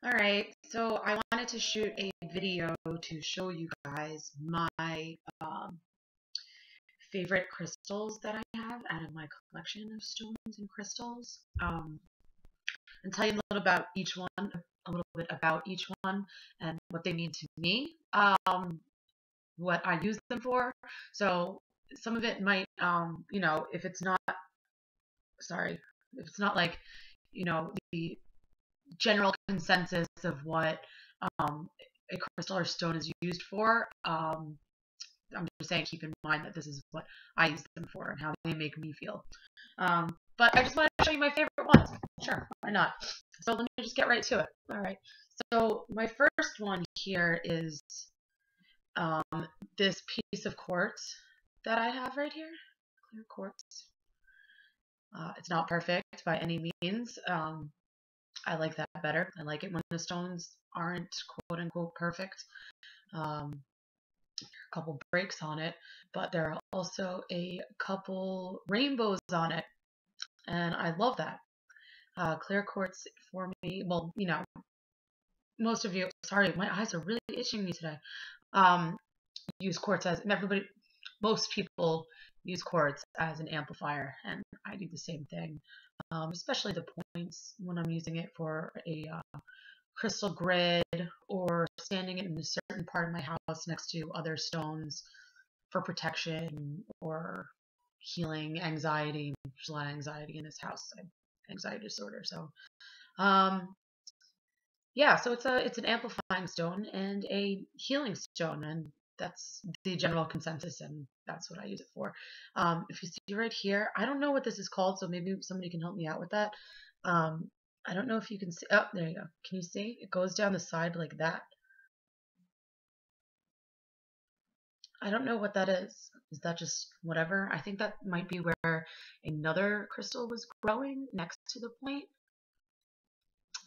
All right, so I wanted to shoot a video to show you guys my favorite crystals that I have out of my collection of stones and crystals, and tell you a little bit about each one, and what they mean to me, what I use them for. So some of it might, if it's not, sorry, if it's not like, the general consensus of what um, a crystal or stone is used for. I'm just saying, keep in mind that this is what I use them for and how they make me feel. But I just want to show you my favorite ones. Sure, why not? So let me just get right to it. All right. So my first one here is um, this piece of quartz that I have right here, clear quartz. It's not perfect by any means. I like that better. I like it when the stones aren't quote unquote perfect. A couple breaks on it, but there are also a couple rainbows on it, and I love that. Clear quartz for me, well, most of you, sorry, my eyes are really itching me today. Um, use quartz as, most people use quartz as an amplifier, and I do the same thing, especially the points when I'm using it for a crystal grid or standing in a certain part of my house next to other stones for protection or healing anxiety. There's a lot of anxiety in this house. I have anxiety disorder. So yeah, so it's an amplifying stone and a healing stone, and that's the general consensus, and that's what I use it for. If you see right here, I don't know what this is called, so maybe somebody can help me out with that. Um, I don't know if you can see. Oh, there you go. Can you see? It goes down the side like that. I don't know what that is. Is that just whatever? I think that might be where another crystal was growing next to the point.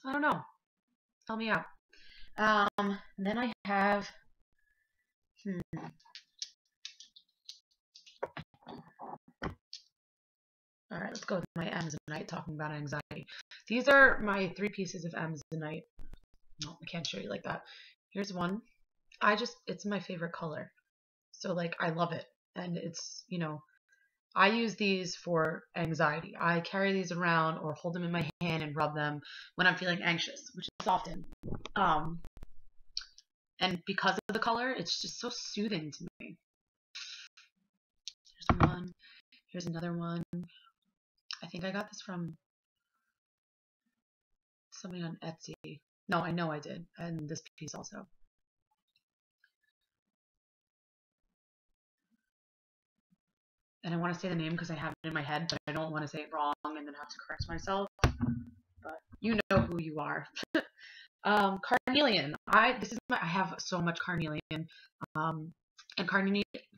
I don't know. Tell me out. Then I have, hmm, all right, let's go with my Amazonite, talking about anxiety. These are my three pieces of Amazonite. No, I can't show you like that. Here's one. It's my favorite color. So, like, I love it. And I use these for anxiety. I carry these around or hold them in my hand and rub them when I'm feeling anxious, which is often. Um, and because of the color, it's just so soothing to me. Here's one. Here's another one. I think I got this from somebody on Etsy. No, I know I did. And this piece also. And I want to say the name because I have it in my head, but I don't want to say it wrong and then have to correct myself. But you know who you are. Carnelian. I have so much carnelian. And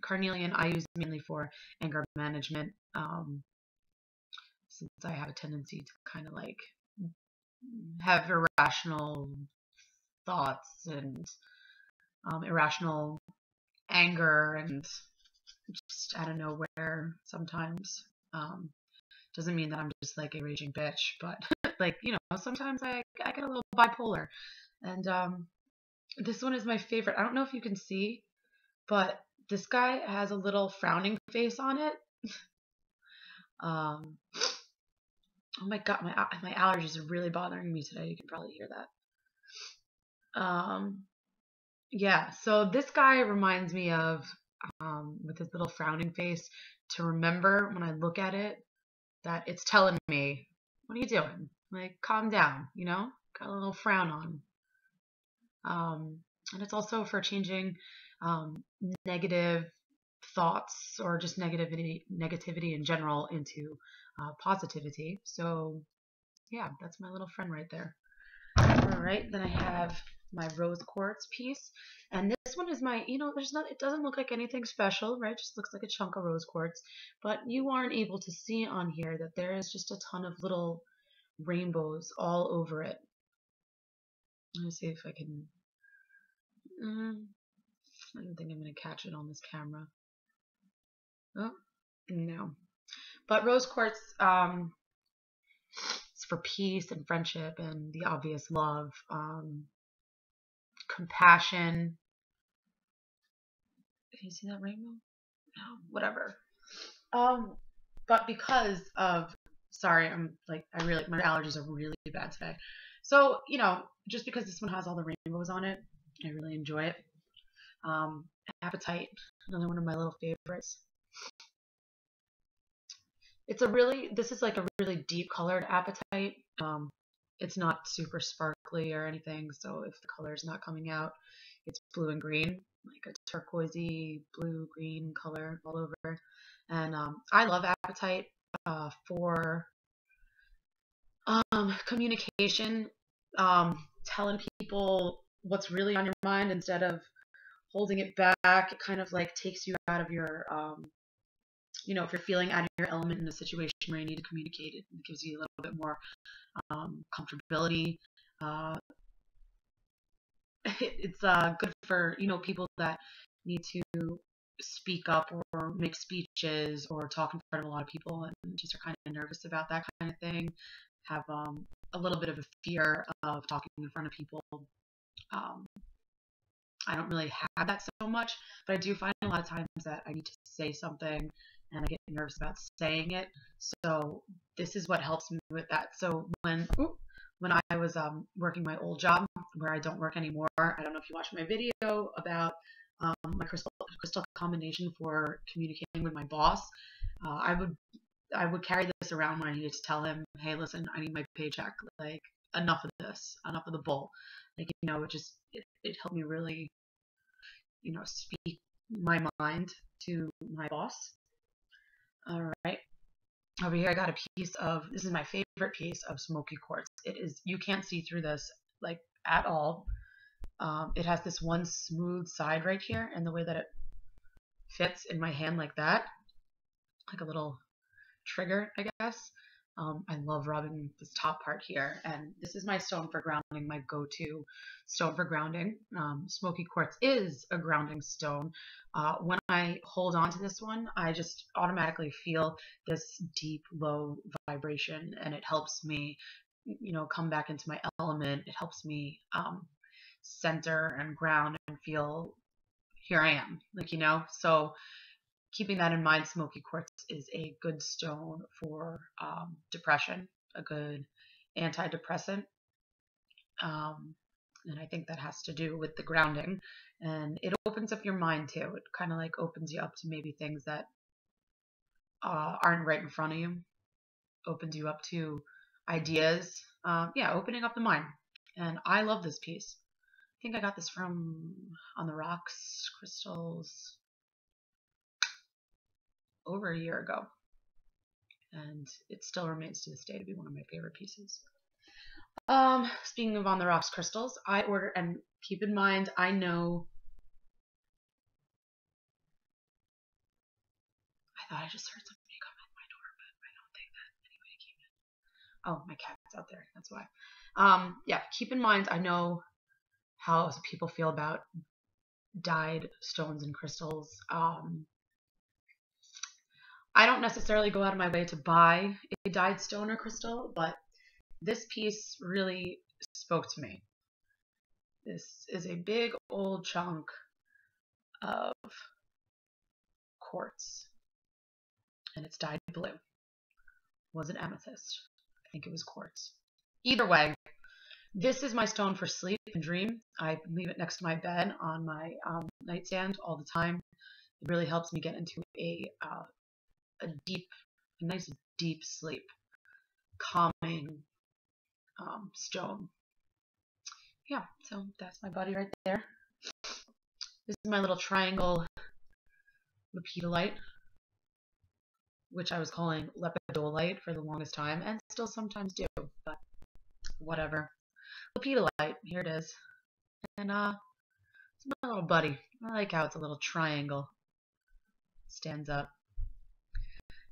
carnelian I use mainly for anger management. Since I have a tendency to kind of like have irrational thoughts and irrational anger and just out of nowhere sometimes. Doesn't mean that I'm just like a raging bitch, but like, sometimes I get a little bipolar. And this one is my favorite. I don't know if you can see, but this guy has a little frowning face on it. Um, oh my god, my allergies are really bothering me today. You can probably hear that. Yeah, so this guy reminds me of, with his little frowning face, to remember when I look at it that it's telling me, what are you doing? Like, calm down, Got a little frown on. And it's also for changing um, negative thoughts or just negativity in general into positivity. So yeah, that's my little friend right there. All right, then I have my rose quartz piece, and this one is my, it doesn't look like anything special, right? Just looks like a chunk of rose quartz, but you aren't able to see on here that there is just a ton of little rainbows all over it. Let me see if I can. I don't think I'm going to catch it on this camera. Oh, no. But rose quartz, It's for peace and friendship and the obvious love, compassion. Can you see that rainbow? No, whatever. Um, but because of, sorry, I'm like, I really, my allergies are really bad today. So, just because this one has all the rainbows on it, I really enjoy it. Um, Apatite, another one of my little favorites. This is like a really deep colored apatite. It's not super sparkly or anything, so if the color is not coming out, it's blue and green, like a turquoisey blue green color all over. And I love apatite for communication, telling people what's really on your mind instead of holding it back. It kind of like takes you out of your if you're feeling out of your element in a situation where you need to communicate, it gives you a little bit more comfortability. Uh, it's good for people that need to speak up or make speeches or talk in front of a lot of people and just are kind of nervous about that kind of thing. Have a little bit of a fear of talking in front of people. Um, I don't really have that so much, but I do find a lot of times that I need to say something and I get nervous about saying it. So this is what helps me with that. So when I was working my old job where I don't work anymore, I don't know if you watched my video about my crystal combination for communicating with my boss. I would carry this around when I needed to tell him, hey, listen, I need my paycheck. Like, enough of this, enough of the bull. Like, it helped me really, speak my mind to my boss. All right. Over here, I got a piece of, this is my favorite piece of smoky quartz. It is, you can't see through this like at all. It has this one smooth side right here, and the way that it fits in my hand like that, like a little trigger, I guess. I love rubbing this top part here, and this is my stone for grounding, my go-to stone for grounding. Smoky quartz is a grounding stone. When I hold on to this one, I just automatically feel this deep, low vibration, and it helps me, come back into my element. It helps me center and ground and feel here I am, so keeping that in mind, smoky quartz is a good stone for depression, a good antidepressant. And I think that has to do with the grounding. And it opens up your mind too. It kind of like opens you up to maybe things that aren't right in front of you, opens you up to ideas. Opening up the mind. And I love this piece. I think I got this from On the Rocks Crystals over a year ago, and it still remains to this day to be one of my favorite pieces. Speaking of On the Rocks crystals, I order, and keep in mind, I know, I thought I just heard somebody come at my door, but I don't think that anybody came in. Oh, my cat's out there, that's why. Keep in mind, I know how people feel about dyed stones and crystals. I don't necessarily go out of my way to buy a dyed stone or crystal, but this piece really spoke to me. This is a big old chunk of quartz, and it's dyed blue. Was it amethyst? I think it was quartz. Either way, this is my stone for sleep and dream. I leave it next to my bed on my nightstand all the time. It really helps me get into a nice deep sleep, calming stone. Yeah, so that's my buddy right there. This is my little triangle lepidolite, which I was calling lepidolite for the longest time, and still sometimes do, but whatever. Lepidolite, here it is. And it's my little buddy. I like how it's a little triangle. Stands up.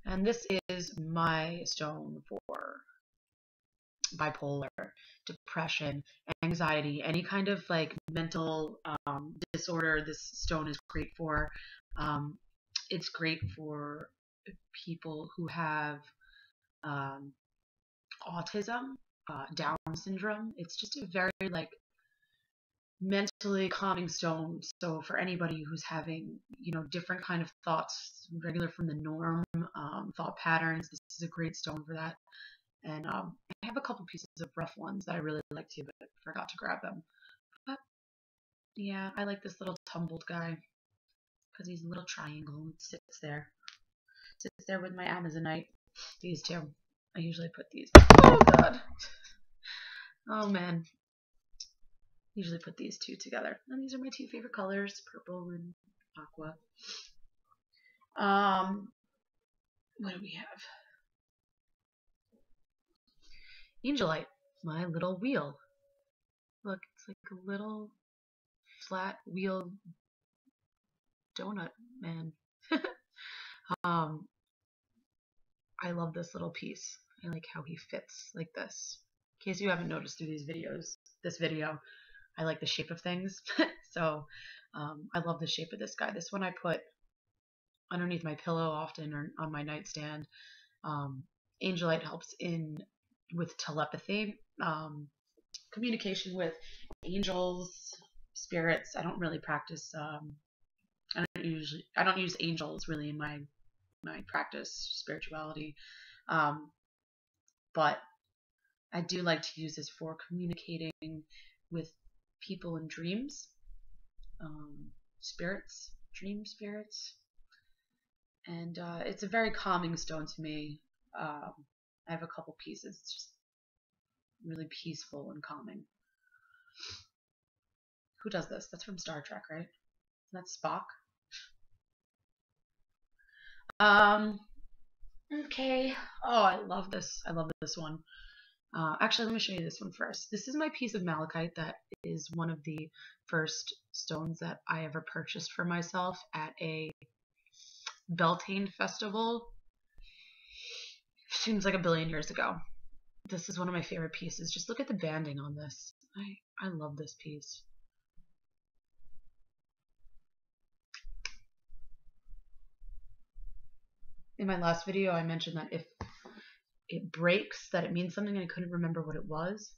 And this is my stone for bipolar, depression, anxiety, any kind of like mental disorder. This stone is great for. It's great for people who have autism, Down syndrome. It's just a very like mentally calming stone. So for anybody who's having, different kind of thoughts, regular from the norm, thought patterns, this is a great stone for that. And I have a couple pieces of rough ones that I really like too, but forgot to grab them. But yeah, I like this little tumbled guy because he's a little triangle and sits there with my Amazonite. These two. I usually put these. Oh god. Oh man. Usually put these two together. And these are my two favorite colors, purple and aqua. What do we have? Angelite, my little wheel. Look, it's like a little flat wheel donut man. I love this little piece. I like how he fits like this. In case you haven't noticed through this video, I like the shape of things. So I love the shape of this guy. This one I put underneath my pillow often or on my nightstand. Angelite helps with telepathy, communication with angels, spirits. I don't really practice. I don't use angels really in my practice spirituality, but I do like to use this for communicating with people in dreams, spirits, dream spirits, and it's a very calming stone to me. I have a couple pieces. It's just really peaceful and calming. Who does this? That's from Star Trek, right? That's Spock. Okay. Oh, I love this. I love this one. Actually, let me show you this one first. This is my piece of malachite that is one of the first stones that I ever purchased for myself at a Beltane festival. Seems like a billion years ago. This is one of my favorite pieces. Just look at the banding on this. I love this piece. In my last video, I mentioned that if it breaks, that it means something and I couldn't remember what it was.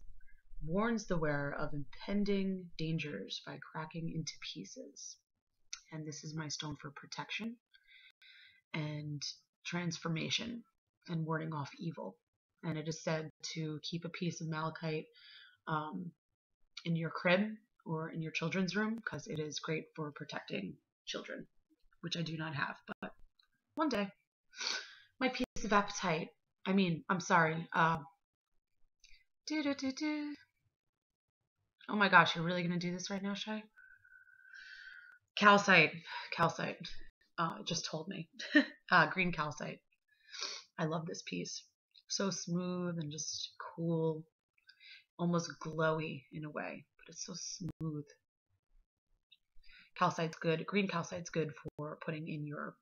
Warns the wearer of impending dangers by cracking into pieces. And this is my stone for protection and transformation and warding off evil. And it is said to keep a piece of malachite in your crib or in your children's room because it is great for protecting children, which I do not have, but one day. My piece of apatite. I'm sorry. Oh my gosh, you're really gonna do this right now, Shay? Calcite. It just told me. Green calcite. I love this piece. So smooth and just cool, almost glowy in a way, but it's so smooth. Calcite's good. Green calcite's good for putting in near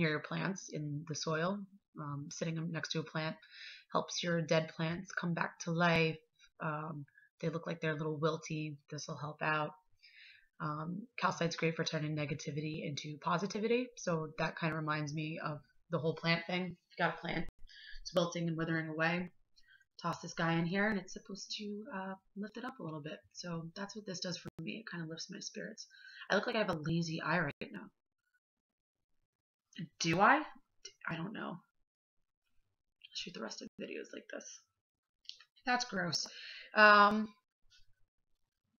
your plants in the soil. Sitting them next to a plant helps your dead plants come back to life. They look like they're a little wilty. This will help out. Calcite's great for turning negativity into positivity. So that kind of reminds me of the whole plant thing. If you got a plant, it's wilting and withering away. Toss this guy in here and it's supposed to lift it up a little bit. So that's what this does for me. It kind of lifts my spirits. I look like I have a lazy eye right now. Do I? I don't know. I'll shoot the rest of the videos like this. That's gross. One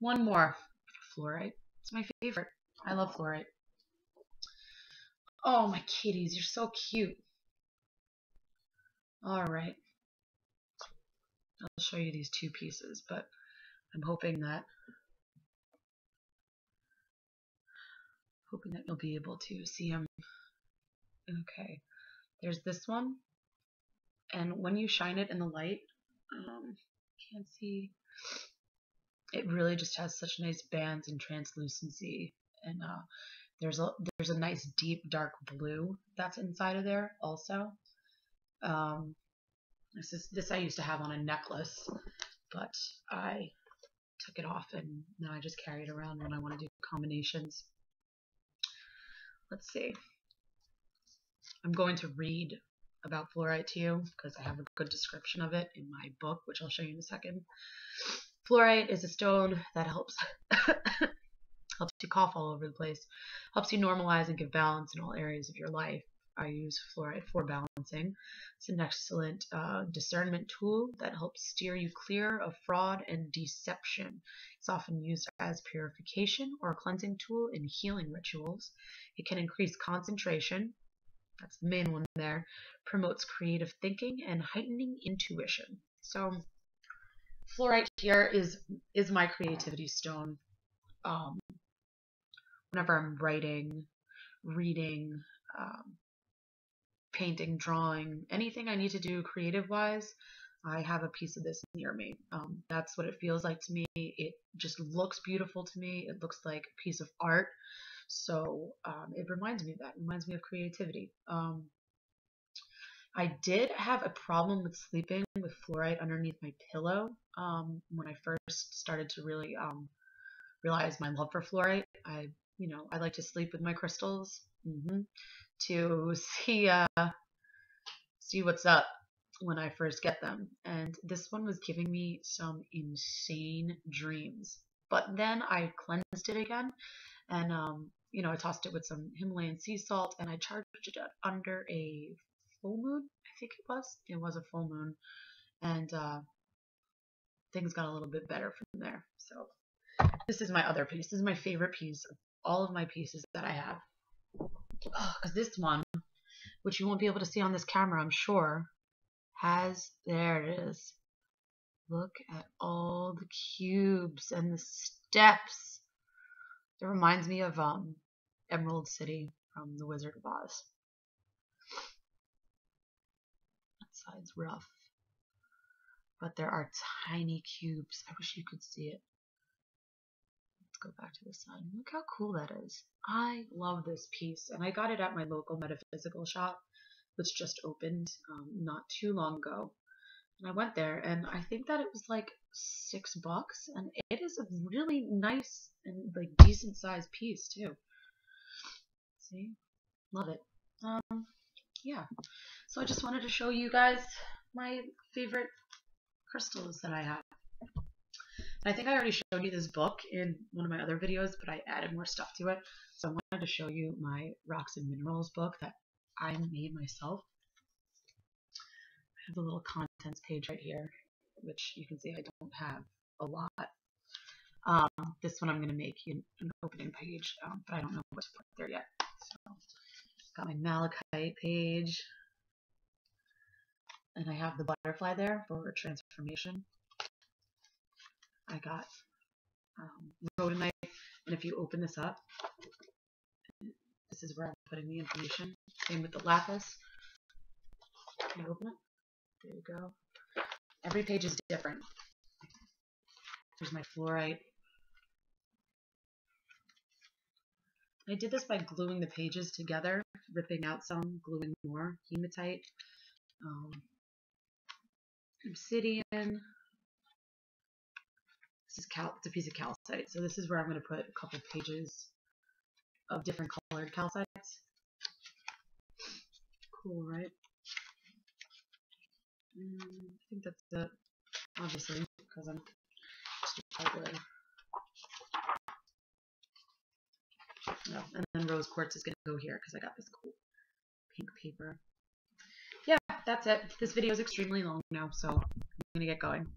more. Fluorite. It's my favorite. I love fluorite. Oh, my kitties. You're so cute. Alright. I'll show you these two pieces, but I'm hoping that you'll be able to see them. Okay. There's this one. And when you shine it in the light, can't see. It really just has such nice bands and translucency, and there's a nice deep dark blue that's inside of there also. This I used to have on a necklace, but I took it off and now I just carry it around when I want to do combinations. Let's see. I'm going to read about fluorite to you because I have a good description of it in my book, which I'll show you in a second. Fluorite is a stone that helps you cough all over the place, helps you normalize and give balance in all areas of your life. I use fluorite for balancing. It's an excellent discernment tool that helps steer you clear of fraud and deception. It's often used as purification or a cleansing tool in healing rituals. It can increase concentration. That's the main one there. Promotes creative thinking and heightening intuition. So fluorite here is my creativity stone. Whenever I'm writing, reading, painting, drawing, anything I need to do creative wise, I have a piece of this near me. That's what it feels like to me. It just looks beautiful to me. It looks like a piece of art. So it reminds me of that. It reminds me of creativity. I did have a problem with sleeping with fluorite underneath my pillow when I first started to really realize my love for fluorite. I like to sleep with my crystals to see what's up when I first get them. And this one was giving me some insane dreams. But then I cleansed it again, and I tossed it with some Himalayan sea salt, and I charged it under a full moon. I think it was. It was a full moon, and things got a little bit better from there. So this is my other piece. This is my favorite piece of all of my pieces that I have. Because this one, which you won't be able to see on this camera, I'm sure, there it is. Look at all the cubes and the steps. It reminds me of Emerald City from The Wizard of Oz. That side's rough. But there are tiny cubes. I wish you could see it. Go back to the side. Look how cool that is. I love this piece, and I got it at my local metaphysical shop, which just opened not too long ago. And I went there, and I think that it was like $6, and it is a really nice and like decent sized piece too. See, love it. Yeah. So I just wanted to show you guys my favorite crystals that I have. I think I already showed you this book in one of my other videos, but I added more stuff to it. So I wanted to show you my Rocks and Minerals book that I made myself. I have a little contents page right here, which you can see I don't have a lot. This one I'm going to make an opening page, but I don't know what to put there yet. So got my malachite page, and I have the butterfly there for transformation. I got rhodonite, and if you open this up, this is where I'm putting the information. Same with the lapis. Can you open it? There you go. Every page is different. Here's my fluorite. I did this by gluing the pages together, ripping out some, gluing more. Hematite, obsidian. This is it's a piece of calcite. So this is where I'm going to put a couple pages of different colored calcites. Cool, right? I think that's it, obviously, because I'm just partway. No, and then rose quartz is going to go here because I got this cool pink paper. Yeah, that's it. This video is extremely long now, so I'm going to get going.